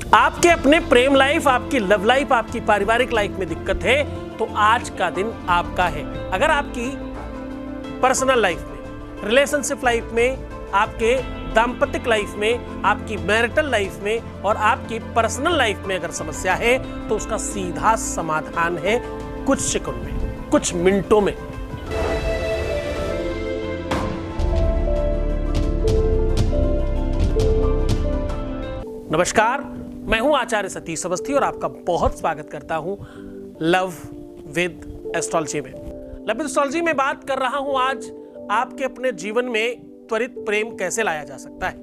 आपके अपने प्रेम लाइफ, आपकी लव लाइफ, आपकी पारिवारिक लाइफ में दिक्कत है तो आज का दिन आपका है। अगर आपकी पर्सनल लाइफ में, रिलेशनशिप लाइफ में, आपके दाम्पत्य लाइफ में, आपकी मैरिटल लाइफ में और आपकी पर्सनल लाइफ में अगर समस्या है तो उसका सीधा समाधान है कुछ सेकंड में, कुछ मिनटों में। नमस्कार, मैं हूं आचार्य सतीश अवस्थी और आपका बहुत स्वागत करता हूं लव विद एस्ट्रोलॉजी में। लव विद एस्ट्रोलॉजी में बात कर रहा हूं आज आपके अपने जीवन में त्वरित प्रेम कैसे लाया जा सकता है।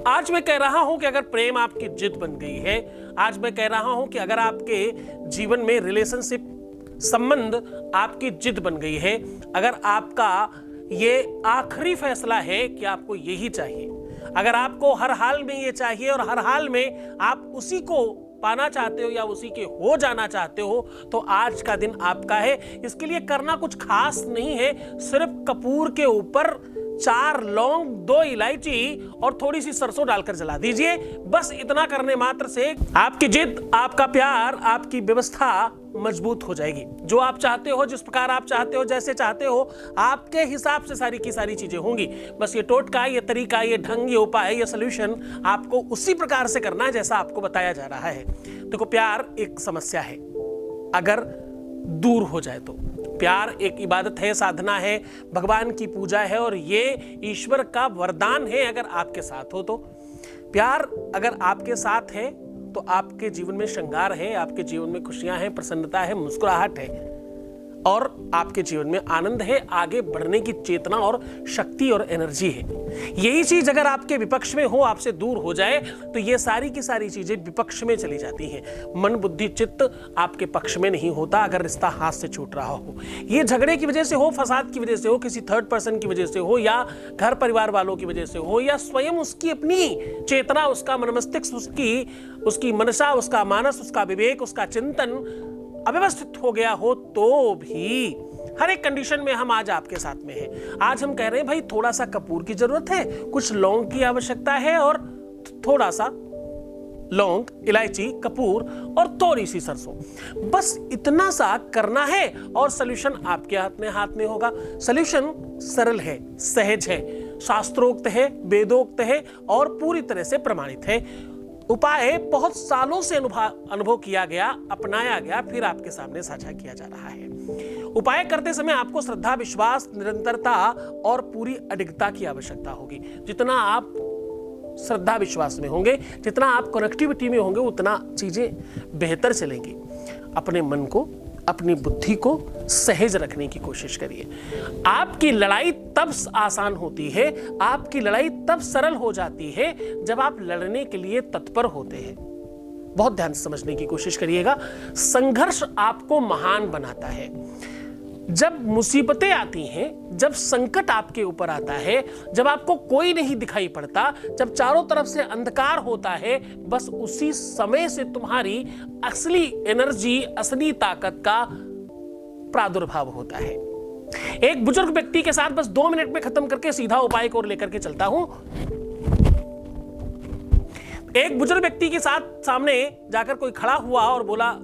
आज मैं कह रहा हूं कि अगर प्रेम आपकी जिद बन गई है, आज मैं कह रहा हूं कि अगर आपके जीवन में रिलेशनशिप संबंध आपकी जिद बन गई है, अगर आपका ये आखिरी फैसला है कि आपको यही चाहिए, अगर आपको हर हाल में ये चाहिए और हर हाल में आप उसी को पाना चाहते हो या उसी के हो जाना चाहते हो, तो आज का दिन आपका है। इसके लिए करना कुछ खास नहीं है, सिर्फ कपूर के ऊपर 4 लौंग, 2 इलायची और थोड़ी सी सरसों डालकर जला दीजिए। बस इतना करने मात्र से आपकी जिद, आपका प्यार, आपकी व्यवस्था मजबूत हो जाएगी। जो आप चाहते हो, जिस प्रकार आप चाहते हो, जैसे चाहते हो, आपके हिसाब से सारी की सारी चीजें होंगी। बस ये टोटका, ये तरीका, ये ढंग, ये उपाय, ये सोल्यूशन आपको उसी प्रकार से करना है जैसा आपको बताया जा रहा है। देखो, प्यार एक समस्या है, अगर दूर हो जाए तो। प्यार एक इबादत है, साधना है, भगवान की पूजा है और ये ईश्वर का वरदान है अगर आपके साथ हो तो। प्यार अगर आपके साथ है तो आपके जीवन में श्रृंगार है, आपके जीवन में खुशियां हैं, प्रसन्नता है, मुस्कुराहट है और आपके जीवन में आनंद है, आगे बढ़ने की चेतना और शक्ति और एनर्जी है। यही चीज अगर आपके विपक्ष में हो, आपसे दूर हो जाए तो ये सारी की सारी चीजें विपक्ष में चली जाती हैं। मन, बुद्धि, चित्त आपके पक्ष में नहीं होता अगर रिश्ता हाथ से छूट रहा हो। ये झगड़े की वजह से हो, फसाद की वजह से हो, किसी थर्ड पर्सन की वजह से हो या घर परिवार वालों की वजह से हो या स्वयं उसकी अपनी चेतना, उसका मन मस्तिष्क, उसकी मनसा, उसका मानस, उसका विवेक, उसका चिंतन अव्यवस्थित हो गया हो, तो भी हर एक कंडीशन में हम आज आपके साथ में हैं। आज हम कह रहे हैं भाई थोड़ा सा कपूर की जरूरत है, कुछ लौंग की आवश्यकता है और थोड़ा सा लौंग, इलायची, कपूर और थोड़ी सी सरसों, बस इतना सा करना है और सॉल्यूशन आपके हाथ में होगा। सॉल्यूशन सरल है, सहज है, शास्त्रोक्त है, वेदोक्त है और पूरी तरह से प्रमाणित है। उपाय बहुत सालों से अनुभव किया गया, अपनाया गया, फिर आपके सामने साझा किया जा रहा है। उपाय करते समय आपको श्रद्धा, विश्वास, निरंतरता और पूरी अडिगता की आवश्यकता होगी। जितना आप श्रद्धा विश्वास में होंगे, जितना आप कनेक्टिविटी में होंगे, उतना चीजें बेहतर चलेंगी। अपने मन को, अपनी बुद्धि को सहज रखने की कोशिश करिए। आपकी लड़ाई तब आसान होती है, आपकी लड़ाई तब सरल हो जाती है जब आप लड़ने के लिए तत्पर होते हैं। बहुत ध्यान से समझने की कोशिश करिएगा। संघर्ष आपको महान बनाता है। जब मुसीबतें आती हैं, जब संकट आपके ऊपर आता है, जब आपको कोई नहीं दिखाई पड़ता, जब चारों तरफ से अंधकार होता है, बस उसी समय से तुम्हारी असली एनर्जी, असली ताकत का प्रादुर्भाव होता है। एक बुजुर्ग व्यक्ति के साथ बस 2 मिनट में खत्म करके सीधा उपाय को लेकर के चलता हूं। एक बुजुर्ग व्यक्ति के साथ सामने जाकर कोई खड़ा हुआ और बोला,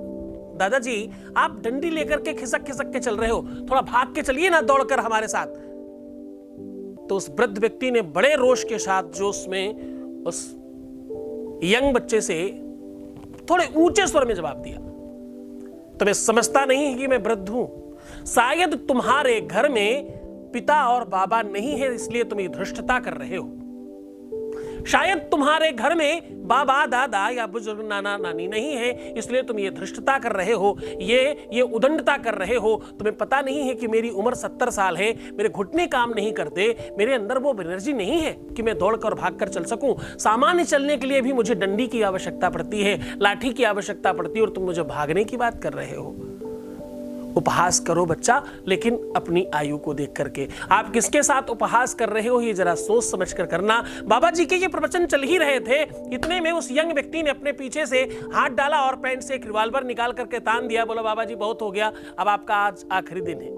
दादाजी आप डंडी लेकर के खिसक खिसक के चल रहे हो, थोड़ा भाग के चलिए ना दौड़कर हमारे साथ। तो उस वृद्ध व्यक्ति ने बड़े रोष के साथ, जोश में, उस यंग बच्चे से थोड़े ऊंचे स्वर में जवाब दिया, तुम्हें समझता नहीं है कि मैं वृद्ध हूं? शायद तुम्हारे घर में पिता और बाबा नहीं है, इसलिए तुम ये धृष्टता कर रहे हो। शायद तुम्हारे घर में बाबा, दादा या बुजुर्ग, नाना, नानी नहीं है, इसलिए तुम ये धृष्टता कर रहे हो, ये उदंडता कर रहे हो। तुम्हें पता नहीं है कि मेरी उम्र 70 साल है, मेरे घुटने काम नहीं करते, मेरे अंदर वो एनर्जी नहीं है कि मैं दौड़कर भागकर चल सकूं। सामान्य चलने के लिए भी मुझे डंडी की आवश्यकता पड़ती है, लाठी की आवश्यकता पड़ती है और तुम मुझे भागने की बात कर रहे हो। उपहास करो बच्चा, लेकिन अपनी आयु को देख करके। आप किसके साथ उपहास कर रहे हो ये जरा सोच समझ कर करना। बाबा जी के ये प्रवचन चल ही रहे थे, इतने में उस यंग व्यक्ति ने अपने पीछे से हाथ डाला और पैंट से एक रिवॉल्वर निकाल करके तान दिया। बोला, बाबा जी बहुत हो गया, अब आपका आज आखिरी दिन है।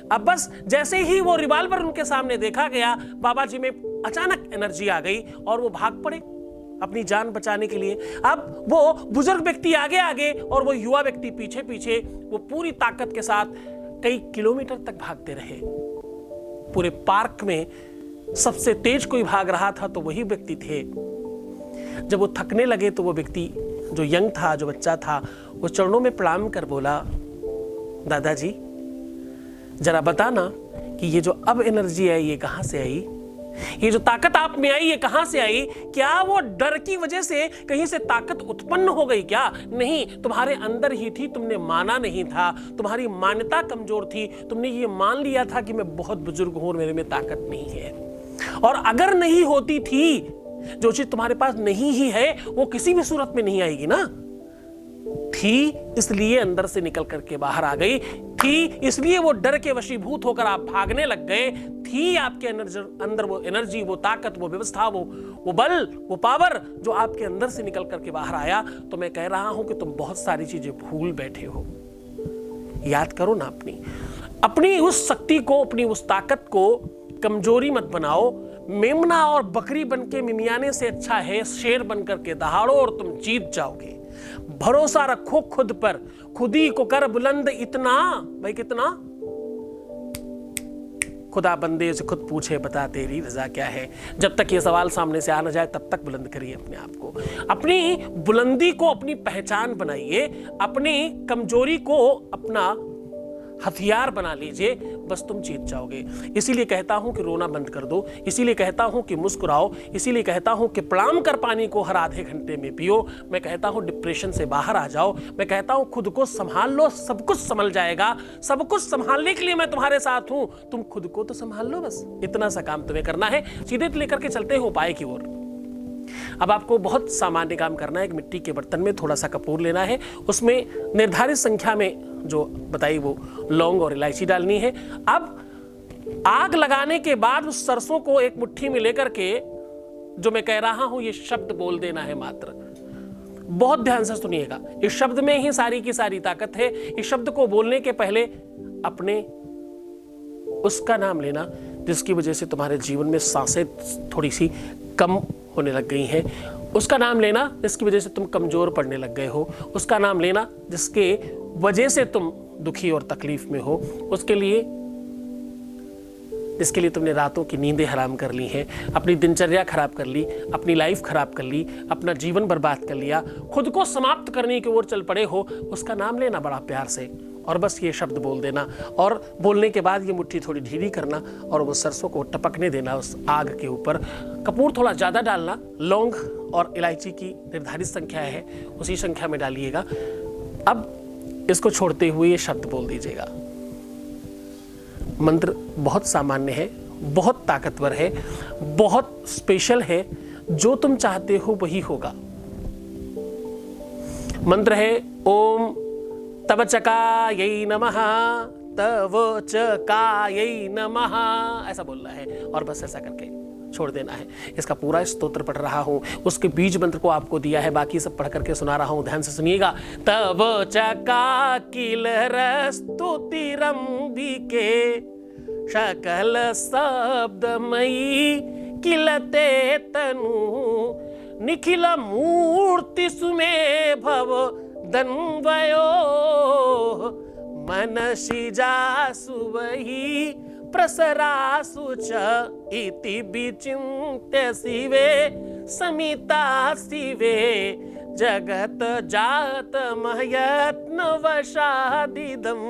अब बस जैसे ही वो रिवॉल्वर उनके सामने देखा गया, बाबा जी में अचानक एनर्जी आ गई और वो भाग पड़े। अपनी जान बचाने के लिए। अब वो बुजुर्ग व्यक्ति आगे आगे और वो युवा व्यक्ति पीछे पीछे, वो पूरी ताकत के साथ कई किलोमीटर तक भागते रहे। पूरे पार्क में सबसे तेज कोई भाग रहा था तो वही व्यक्ति थे। जब वो थकने लगे तो वो व्यक्ति जो यंग था, जो बच्चा था, वो चरणों में प्रणाम कर बोला, दादाजी जरा बताना कि ये जो अब एनर्जी आई ये कहां से आई, ये जो ताकत आप में आई ये कहां से आई? क्या वो डर की वजह से कहीं से ताकत उत्पन्न हो गई क्या? नहीं, तुम्हारे अंदर ही थी, तुमने माना नहीं था। तुम्हारी मान्यता कमजोर थी, तुमने ये मान लिया था कि मैं बहुत बुजुर्ग हूं और मेरे में ताकत नहीं है। और अगर नहीं होती थी, जो चीज तुम्हारे पास नहीं ही है वो किसी भी सूरत में नहीं आएगी ना। थी इसलिए अंदर से निकल करके बाहर आ गई, थी इसलिए वो डर के वशीभूत होकर आप भागने लग गए, थी आपके अंदर वो एनर्जी, वो ताकत, वो व्यवस्था, वो बल, वो पावर जो आपके अंदर से निकल करके बाहर आया। तो मैं कह रहा हूं कि तुम बहुत सारी चीजें भूल बैठे हो। याद करो ना अपनी उस शक्ति को, अपनी उस ताकत को कमजोरी मत बनाओ। मेमना और बकरी बनके मिमियाने से अच्छा है शेर बनकर के दहाड़ो और तुम जीत जाओगे। भरोसा रखो खुद पर, खुद ही को कर बुलंद इतना, भाई कितना? खुदा बंदे से खुद पूछे बता तेरी रजा क्या है। जब तक ये सवाल सामने से आ ना जाए तब तक बुलंद करिए अपने आप को, अपनी बुलंदी को अपनी पहचान बनाइए, अपनी कमजोरी को अपना हथियार बना लीजिए, बस तुम जीत जाओगे। इसीलिए कहता हूं कि रोना बंद कर दो, इसीलिए कहता हूं कि मुस्कुराओ, इसीलिए कहता हूं कि प्रणाम कर पानी को हर आधे घंटे में पियो। मैं कहता हूं डिप्रेशन से बाहर आ जाओ। मैं कहता हूं खुद को संभाल लो, सब कुछ संभल जाएगा। सब कुछ संभालने के लिए मैं तुम्हारे साथ हूं, तुम खुद को तो संभाल लो, बस इतना सा काम तुम्हें करना है। सीधे लेकर के चलते हो उपाय की ओर। अब आपको बहुत सामान्य काम करना है। एक मिट्टी के बर्तन में थोड़ा सा कपूर लेना है, उसमें निर्धारित संख्या में जो बताई वो लौंग और इलायची डालनी है। अब आग लगाने के बाद उस सरसों को एक मुट्ठी में लेकर के, जो मैं कह रहा हूं ये शब्द बोल देना है मात्र। बहुत ध्यान से सुनिएगा, इस शब्द में ही सारी की सारी ताकत है। इस शब्द को बोलने के पहले अपने उसका नाम लेना जिसकी वजह से तुम्हारे जीवन में सांसें थोड़ी सी कम होने लग गई हैं। उसका नाम लेना जिसकी वजह से तुम कमजोर पड़ने लग गए हो। उसका नाम लेना जिसके वजह से तुम दुखी और तकलीफ में हो। उसके लिए जिसके लिए तुमने रातों की नींदें हराम कर ली हैं, अपनी दिनचर्या खराब कर ली, अपनी लाइफ खराब कर ली, अपना जीवन बर्बाद कर लिया, खुद को समाप्त करने की ओर चल पड़े हो। उसका नाम लेना बड़ा प्यार से और बस ये शब्द बोल देना, और बोलने के बाद ये मुट्ठी थोड़ी ढीली करना और वो सरसों को टपकने देना उस आग के ऊपर। कपूर थोड़ा ज़्यादा डालना, लौंग और इलायची की निर्धारित संख्या है उसी संख्या में डालिएगा। अब इसको छोड़ते हुए ये शब्द बोल दीजिएगा। मंत्र बहुत सामान्य है, बहुत ताकतवर है, बहुत स्पेशल है। जो तुम चाहते हो वही होगा। मंत्र है ओम तव चकायै नमः, तव चकायै नमः, ऐसा बोलना है और बस ऐसा करके छोड़ देना है। इसका पूरा स्तोत्र पढ़ रहा हूं, उसके बीज मंत्र को आपको दिया है, बाकी सब पढ़ करके सुना रहा हूं, ध्यान से सुनिएगा। तव चका किल स्तुतिरंबिके सकल शब्दमयी किलते तनु निखिल मूर्ति सुमे भव दन्वयो मनसि जासु वही प्रसरासु च इति विचिन्त्य शिवे समिता शिवे जगत जात महयत्न वशादिदं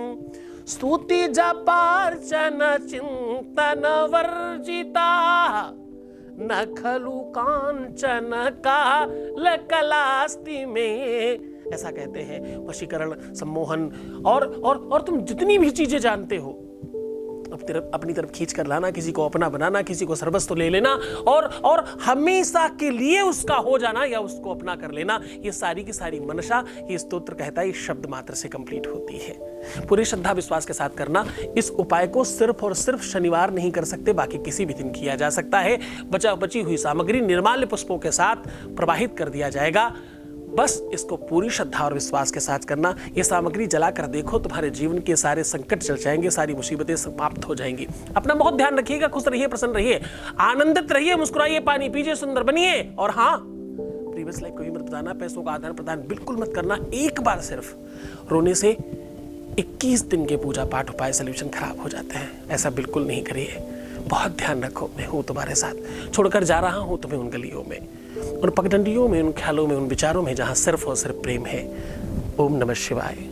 स्तुति जपार्चन चिंतन वर्जिता न खलु कांचन काल कलास्ति में। ऐसा कहते हैं वशीकरण, सम्मोहन और तुम जितनी भी चीजें जानते हो अपनी तरफ खींच कर लाना, किसी को अपना बनाना, किसी को सर्वस्व ले लेना और हमेशा के लिए उसका हो जाना या उसको अपना कर लेना, ये सारी की सारी मनसा ये स्तोत्र कहता है इस शब्द मात्र से कंप्लीट होती है। पूरी श्रद्धा विश्वास के साथ करना। इस उपाय को सिर्फ और सिर्फ शनिवार नहीं कर सकते, बाकी किसी भी दिन किया जा सकता है। बची हुई सामग्री निर्माल्य पुष्पों के साथ प्रवाहित कर दिया जाएगा। बस इसको पूरी श्रद्धा और विश्वास के साथ करना। ये सामग्री जलाकर देखो, तुम्हारे जीवन के सारे संकट चल जाएंगे, सारी मुसीबतें समाप्त हो जाएंगी। अपना बहुत ध्यान रखिएगा, खुश रहिए, प्रसन्न रहिए, आनंदित रहिए, मुस्कुराइए, पानी पीजिए, सुंदर बनिए। और हाँ, प्रीवियस लाइफ कभी मत बताना, पैसों का आदान प्रदान बिल्कुल मत करना। एक बार सिर्फ रोने से 21 दिन के पूजा पाठ उपाय सोल्यूशन खराब हो जाते हैं। ऐसा बिल्कुल नहीं करिए। बहुत ध्यान रखो, मैं हूँ तुम्हारे साथ, छोड़कर जा रहा हूँ तुम्हें उन गलियों में, उन पगडंडियों में, उन ख्यालों में, उन विचारों में जहाँ सिर्फ और सिर्फ प्रेम है। ओम नमः शिवाय।